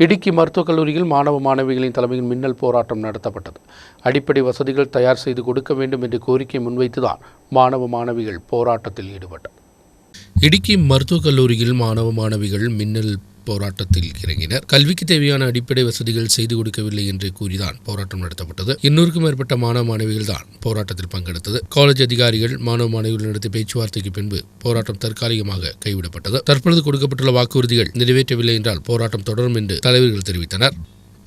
இடுக்கி மருத்துவக் கல்லூரியில் மாணவ மாணவிகளின் தலைமையில் மின்னல் போராட்டம் நடத்தப்பட்டது. அடிப்படை வசதிகள் தயார் செய்து கொடுக்க வேண்டும் என்று கோரிக்கை முன்வைத்துதான் மாணவ மாணவிகள் போராட்டத்தில் ஈடுபட்டனர். இடுக்கி மருத்துவக் கல்லூரியில் மாணவ மாணவிகள் மின்னல் போராட்டத்தில் இறங்கினர். கல்விக்கு தேவையான அடிப்படை வசதிகள் செய்து கொடுக்கவில்லை என்று கூறிதான் போராட்டம் நடத்தப்பட்டது. 200க்கும் மேற்பட்ட மாணவ மாணவிகள் தான் போராட்டத்தில் பங்கெடுத்தது. காலேஜ் அதிகாரிகள் மாணவ மாணவிகள் நடத்திய பேச்சுவார்த்தைக்கு பின்பு போராட்டம் தற்காலிகமாக கைவிடப்பட்டது. தற்பொழுது கொடுக்கப்பட்டுள்ள வாக்குறுதிகள் நிறைவேற்றவில்லை என்றால் போராட்டம் தொடரும் என்று தலைவர்கள் தெரிவித்தனர்.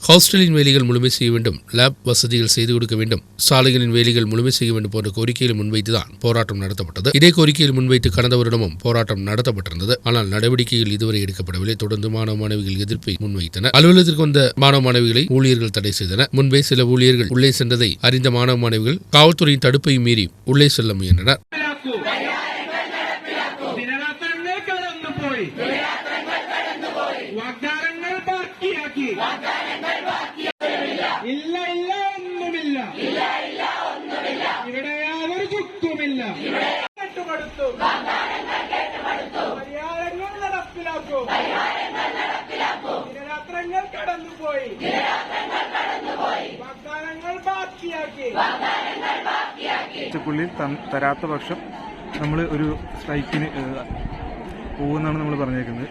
ஹாஸ்டலின் வேலைகள் முழுமை செய்ய வேண்டும், லேப் வசதிகள் செய்து கொடுக்க வேண்டும், சாலைகளின் வேலைகள் முழுமை செய்ய வேண்டும் போன்ற கோரிக்கைகளை முன்வைத்துதான் போராட்டம் நடத்தப்பட்டது. இதே கோரிக்கையில் முன்வைத்து கடந்த வருடமும் போராட்டம் நடத்தப்பட்டிருந்தது. ஆனால் நடவடிக்கைகள் இதுவரை எடுக்கப்படவில்லை. தொடர்ந்து மாணவ மாணவிகள் எதிர்ப்பை முன்வைத்தனர். அலுவலகத்திற்கு வந்த மாணவ மாணவிகளை ஊழியர்கள் தடை செய்தனர். முன்பே சில ஊழியர்கள் உள்ளே சென்றதை அறிந்த மாணவ மாணவிகள் காவல்துறையின் தடுப்பை மீறி உள்ளே செல்ல முயன்றனர். പുള്ളിൽ തരാത്ത പക്ഷം നമ്മൾ ഒരു സ്ട്രൈക്കിന് പോകുമെന്നാണ് നമ്മൾ പറഞ്ഞേക്കുന്നത്.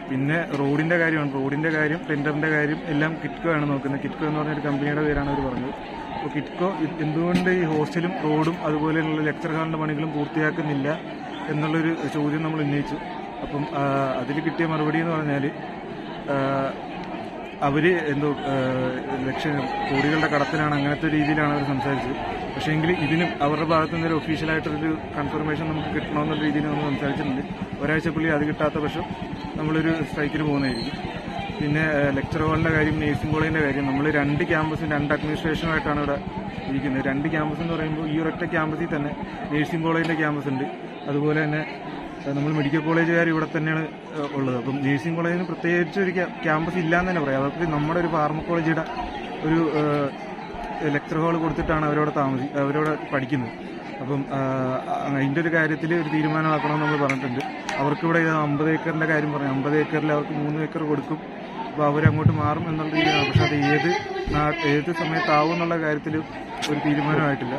പിന്നെ റോഡിൻ്റെ കാര്യം ടെൻഡറിൻ്റെ കാര്യം എല്ലാം കിറ്റ്കോ ആണ് നോക്കുന്നത്. കിറ്റ്കോ എന്ന് പറഞ്ഞൊരു കമ്പനിയുടെ പേരാണ് അവർ പറഞ്ഞത്. അപ്പോൾ കിറ്റ്കോ എന്തുകൊണ്ട് ഈ ഹോസ്റ്റലും റോഡും അതുപോലെയുള്ള ലെക്ചർ ഹാളിൻ്റെ പണികളും പൂർത്തിയാക്കുന്നില്ല എന്നുള്ളൊരു ചോദ്യം നമ്മൾ ഉന്നയിച്ചു. അപ്പം അതിൽ കിട്ടിയ മറുപടി എന്ന് പറഞ്ഞാൽ അവർ കോടികളുടെ കടത്തിലാണ്, അങ്ങനത്തെ രീതിയിലാണ് അവർ സംസാരിച്ചത്. പക്ഷേ എങ്കിൽ ഇതിനും അവരുടെ ഭാഗത്തു നിന്നൊരു ഒഫീഷ്യലായിട്ടൊരു കൺഫർമേഷൻ നമുക്ക് കിട്ടണമെന്നുള്ള രീതിയിൽ നമ്മൾ സംസാരിച്ചിട്ടുണ്ട്. ഒരാഴ്ചക്കുള്ളിൽ അത് കിട്ടാത്ത പക്ഷം നമ്മളൊരു സ്ട്രൈക്കിന് പോകുന്നതായിരിക്കും. പിന്നെ ലെക്ചർ ഹാളിൻ്റെ കാര്യം, നേഴ്സിംഗ് കോളേജിൻ്റെ കാര്യം, നമ്മൾ 2 ക്യാമ്പസും 2 അഡ്മിനിസ്ട്രേഷനുമായിട്ടാണ് ഇവിടെ ഇരിക്കുന്നത്. 2 ക്യാമ്പസ് എന്ന് പറയുമ്പോൾ ഈ ഒരൊറ്റ ക്യാമ്പസിൽ തന്നെ നേഴ്സിംഗ് കോളേജിൻ്റെ ക്യാമ്പസ് ഉണ്ട്, അതുപോലെ തന്നെ നമ്മൾ മെഡിക്കൽ കോളേജുകാർ ഇവിടെ തന്നെയാണ് ഉള്ളത്. അപ്പം നേഴ്സിംഗ് കോളേജിന് പ്രത്യേകിച്ച് ഒരു ക്യാമ്പസ് ഇല്ലയെന്ന് തന്നെ പറയാം. അവർക്ക് നമ്മുടെ ഒരു ഫാർമക്കോളജിയുടെ ഒരു ലെക്ചർ ഹാൾ കൊടുത്തിട്ടാണ് അവരവിടെ പഠിക്കുന്നത്. അപ്പം അതിൻ്റെ ഒരു കാര്യത്തിൽ ഒരു തീരുമാനമാക്കണമെന്ന് നമ്മൾ പറഞ്ഞിട്ടുണ്ട്. അവർക്കിവിടെ 50 ഏക്കറിൻ്റെ കാര്യം പറഞ്ഞു. 50 ഏക്കറിൽ അവർക്ക് 3 ഏക്കർ കൊടുക്കും. അപ്പോൾ അവരങ്ങോട്ട് മാറും എന്നുള്ള രീതിയിലാണ്. പക്ഷെ അത് ഏത് സമയത്താവും എന്നുള്ള കാര്യത്തിൽ ഒരു തീരുമാനമായിട്ടില്ല.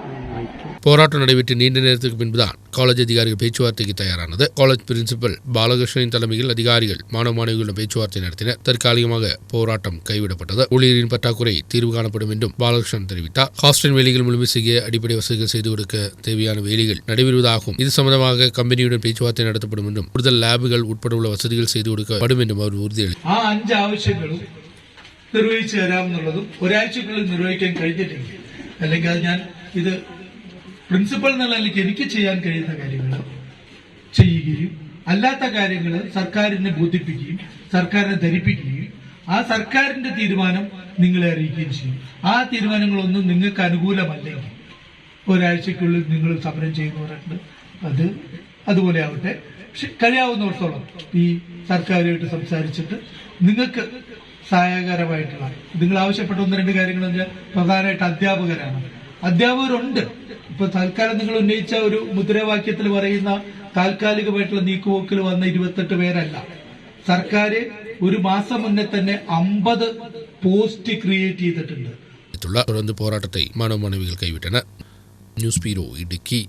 போராட்டம் நடைபெற்று நீண்ட நேரத்துக்கு பின்புதான் காலேஜ் அதிகாரிகள் பேச்சுவார்த்தைக்கு தயாரானது. காலேஜ் பிரின்சிபல் பாலகிருஷ்ணனின் தலைமையில் அதிகாரிகள் மாணவ மாணவிகளுடன் பேச்சுவார்த்தை நடத்தினர். தற்காலிகமாக போராட்டம் கைவிடப்பட்டது. ஊழியரின் பற்றாக்குறை தீர்வு காணப்படும் என்றும் பாலகிருஷ்ணன் தெரிவித்தார். ஹாஸ்டல் வேலைகள் முழுமை செய்ய அடிப்படை வசதிகள் செய்து கொடுக்க தேவையான வேலைகள் நடைபெறுவதாகவும் இது சம்பந்தமாக கம்பெனியுடன் பேச்சுவார்த்தை நடத்தப்படும் என்றும் கூடுதல் லேபுகள் உட்பட உள்ள വസതികൾ ചെയ്തു കൊടുക്കപ്പെടും എന്നും അവർ ഉறுതിയളിച്ചു. ആ 5 ആവശ്യങ്ങളും നിർവഹിച്ചു തരാമെന്നുള്ളതും ഒരാഴ്ചക്കുള്ളിൽ നിർവഹിക്കാൻ കഴിഞ്ഞില്ലെങ്കിൽ, അല്ലെങ്കിൽ അത് ഞാൻ ഇത് പ്രിൻസിപ്പൽ എന്നുള്ള നിലയ്ക്ക് എനിക്ക് ചെയ്യാൻ കഴിയുന്ന കാര്യങ്ങൾ ചെയ്യുകയും അല്ലാത്ത കാര്യങ്ങൾ സർക്കാരിനെ ബോധിപ്പിക്കുകയും സർക്കാരിനെ ധരിപ്പിക്കുകയും ആ സർക്കാരിന്റെ തീരുമാനം നിങ്ങളെ അറിയിക്കുകയും ചെയ്യും. ആ തീരുമാനങ്ങളൊന്നും നിങ്ങൾക്ക് അനുകൂലമല്ലെങ്കിൽ ഒരാഴ്ചക്കുള്ളിൽ നിങ്ങൾ സമരം ചെയ്യുന്നവരുണ്ട്. അതുപോലെ ആവട്ടെ. പക്ഷെ കഴിയാവുന്നിടത്തോളം ഈ സർക്കാരുമായിട്ട് സംസാരിച്ചിട്ട് നിങ്ങൾക്ക് സഹായകരമായിട്ടുള്ള നിങ്ങൾ ആവശ്യപ്പെട്ട 1-2 കാര്യങ്ങൾ പ്രധാനമായിട്ട് അധ്യാപകരുണ്ട്. ഇപ്പൊ തൽക്കാലം നിങ്ങൾ ഉന്നയിച്ച ഒരു മുദ്രാവാക്യത്തിൽ പറയുന്ന താൽക്കാലികമായിട്ടുള്ള നീക്കുപോക്കിൽ വന്ന 28 പേരല്ല. സർക്കാർ ഒരു മാസം മുന്നേ തന്നെ 50 പോസ്റ്റ് ക്രിയേറ്റ് ചെയ്തിട്ടുണ്ട്. தொடர்ந்து போராட்டத்தை மாணவ மாணவிகள் கைவிட்டனர். நியூஸ் பீரோ இடுக்கி.